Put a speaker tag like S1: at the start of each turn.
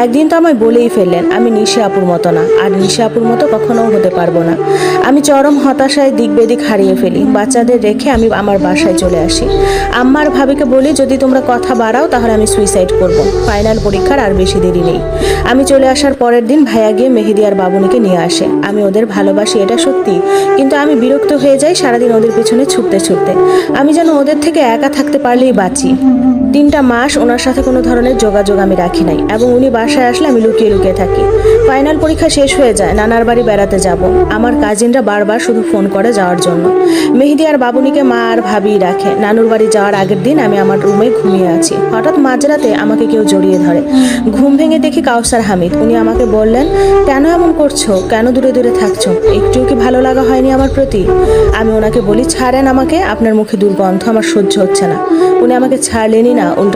S1: একদিন তো আমায় বলেই ফেললেন আমি নিশা আপুর মতো না, আর নিশা আপুর মতো কখনো হতে পারবো না। আমি চরম হতাশায় দিক বেদিক হারিয়ে ফেলি। বাচ্চাদের রেখে আমি আমার বাসায় চলে আসি। আম্মার ভাবিকে বলি যদি তোমরা কথা বাড়াও তাহলে আমি সুইসাইড করব। ফাইনাল পরীক্ষার আর বেশি দেরি নেই। আমি চলে আসার পরের দিন ভাইয়া গিয়ে মেহেদি আর বাবুনিকে নিয়ে আসে। আমি ওদের ভালোবাসি এটা সত্যি, কিন্তু আমি বিরক্ত হয়ে যাই সারাদিন ওদের পিছনে ছুটতে ছুটতে। আমি যেন ওদের থেকে একা থাকতে পারলেই বাঁচি। 3টা মাস ওনার সাথে কোনো ধরনের যোগাযোগ আমি রাখি নাই, এবং উনি বাসায় আসলে আমি লুকিয়ে লুকিয়ে থাকি। ফাইনাল পরীক্ষা শেষ হয়ে যায়, নানার বাড়ি বেড়াতে যাব। আমার কাজিনরা বারবার শুধু ফোন করে যাওয়ার জন্য। মেহেদি আর বাবুনিকে মা আর ভাবি রাখে। নানুর বাড়ি যাওয়ার আগের দিন আমি আমার রুমে ঘুমিয়ে আছি। হঠাৎ মাঝরাতে আমাকে কেউ জড়িয়ে ধরে। ঘুম ভেঙে দেখি কাউসার হামিদ। উনি আমাকে বললেন, কেন এমন করছো, কেন দূরে দূরে থাকছো, একটুও কি ভালো লাগা হয়নি আমার প্রতি? আমি ওনাকে বলি, ছাড়েন আমাকে, আপনার মুখে দুর্গন্ধ আমার সহ্য হচ্ছে না। উনি আমাকে ছাড়লেনই না, উল্টো